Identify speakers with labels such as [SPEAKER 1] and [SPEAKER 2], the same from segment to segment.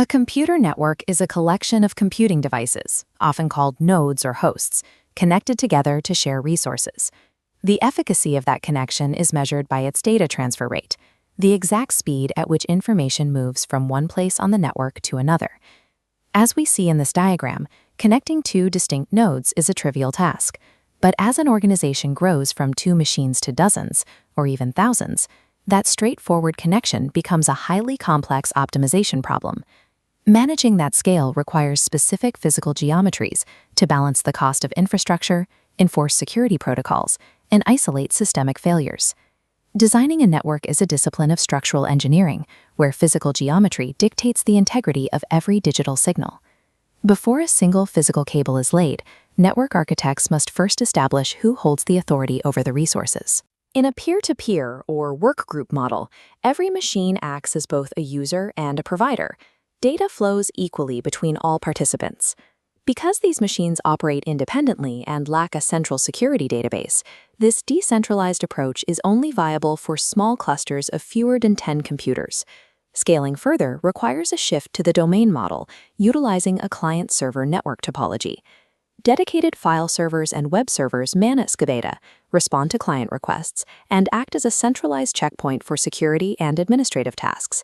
[SPEAKER 1] A computer network is a collection of computing devices, often called nodes or hosts, connected together to share resources. The efficacy of that connection is measured by its data transfer rate, the exact speed at which information moves from one place on the network to another. As we see in this diagram, connecting two distinct nodes is a trivial task. But as an organization grows from 2 machines to dozens, or even thousands, that straightforward connection becomes a highly complex optimization problem. Managing that scale requires specific physical geometries to balance the cost of infrastructure, enforce security protocols, and isolate systemic failures. Designing a network is a discipline of structural engineering, where physical geometry dictates the integrity of every digital signal. Before a single physical cable is laid, network architects must first establish who holds the authority over the resources. In a peer-to-peer or workgroup model, every machine acts as both a user and a provider. Data flows equally between all participants. Because these machines operate independently and lack a central security database, this decentralized approach is only viable for small clusters of fewer than 10 computers. Scaling further requires a shift to the domain model, utilizing a client-server network topology. Dedicated file servers and web servers manage data, respond to client requests, and act as a centralized checkpoint for security and administrative tasks.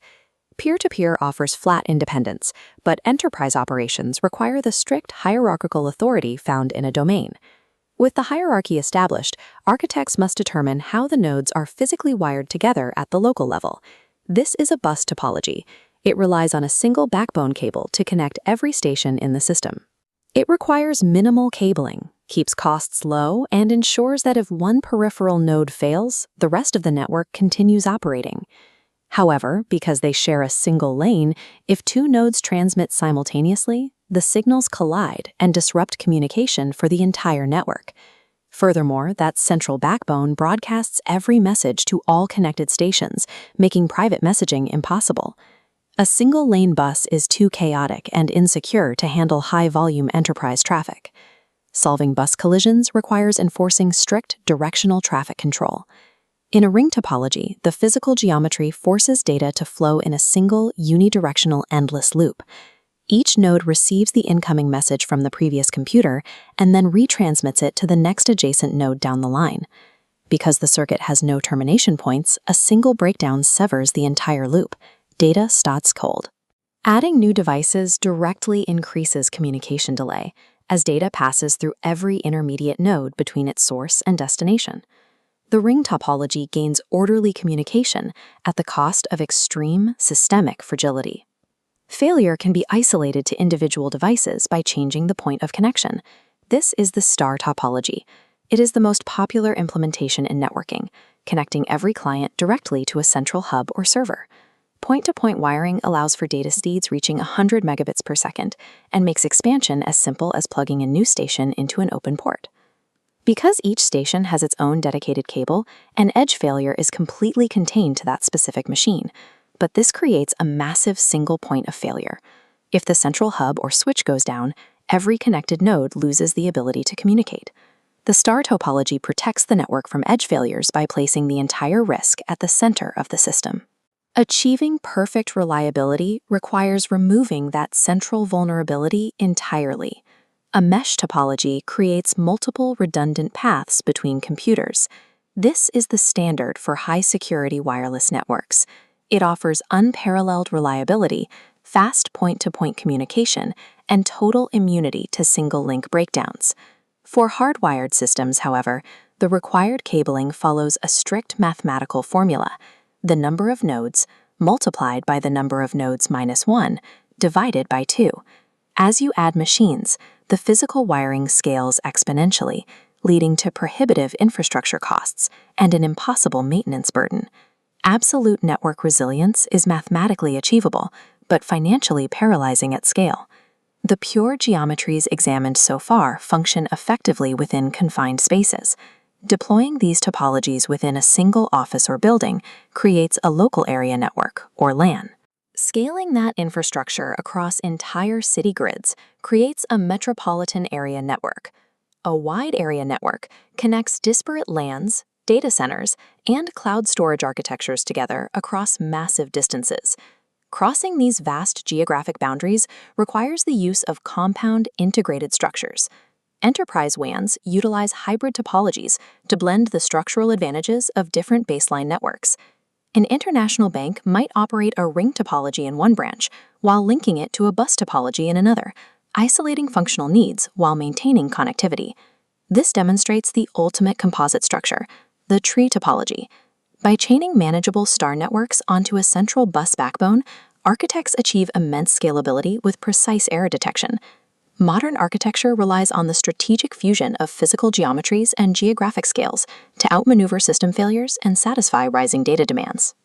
[SPEAKER 1] Peer-to-peer offers flat independence, but enterprise operations require the strict hierarchical authority found in a domain. With the hierarchy established, architects must determine how the nodes are physically wired together at the local level. This is a bus topology. It relies on a single backbone cable to connect every station in the system. It requires minimal cabling, keeps costs low, and ensures that if one peripheral node fails, the rest of the network continues operating. However, because they share a single lane, if 2 nodes transmit simultaneously, the signals collide and disrupt communication for the entire network. Furthermore, that central backbone broadcasts every message to all connected stations, making private messaging impossible. A single-lane bus is too chaotic and insecure to handle high-volume enterprise traffic. Solving bus collisions requires enforcing strict directional traffic control. In a ring topology, the physical geometry forces data to flow in a single, unidirectional endless loop. Each node receives the incoming message from the previous computer and then retransmits it to the next adjacent node down the line. Because the circuit has no termination points, a single breakdown severs the entire loop. Data stops cold. Adding new devices directly increases communication delay, as data passes through every intermediate node between its source and destination. The ring topology gains orderly communication at the cost of extreme systemic fragility. Failure can be isolated to individual devices by changing the point of connection. This is the star topology. It is the most popular implementation in networking, connecting every client directly to a central hub or server. Point-to-point wiring allows for data speeds reaching 100 megabits per second and makes expansion as simple as plugging a new station into an open port. Because each station has its own dedicated cable, an edge failure is completely contained to that specific machine, but this creates a massive single point of failure. If the central hub or switch goes down, every connected node loses the ability to communicate. The star topology protects the network from edge failures by placing the entire risk at the center of the system. Achieving perfect reliability requires removing that central vulnerability entirely. A mesh topology creates multiple redundant paths between computers. This is the standard for high-security wireless networks. It offers unparalleled reliability, fast point-to-point communication, and total immunity to single-link breakdowns. For hardwired systems, however, the required cabling follows a strict mathematical formula: the number of nodes multiplied by the number of nodes minus 1 divided by 2. As you add machines, the physical wiring scales exponentially, leading to prohibitive infrastructure costs and an impossible maintenance burden. Absolute network resilience is mathematically achievable, but financially paralyzing at scale. The pure geometries examined so far function effectively within confined spaces. Deploying these topologies within a single office or building creates a local area network, or LAN. Scaling that infrastructure across entire city grids creates a metropolitan area network. A wide area network connects disparate LANs, data centers, and cloud storage architectures together across massive distances. Crossing these vast geographic boundaries requires the use of compound integrated structures. Enterprise WANs utilize hybrid topologies to blend the structural advantages of different baseline networks. An international bank might operate a ring topology in one branch while linking it to a bus topology in another, isolating functional needs while maintaining connectivity. This demonstrates the ultimate composite structure, the tree topology. By chaining manageable star networks onto a central bus backbone, architects achieve immense scalability with precise error detection. Modern architecture relies on the strategic fusion of physical geometries and geographic scales to outmaneuver system failures and satisfy rising data demands.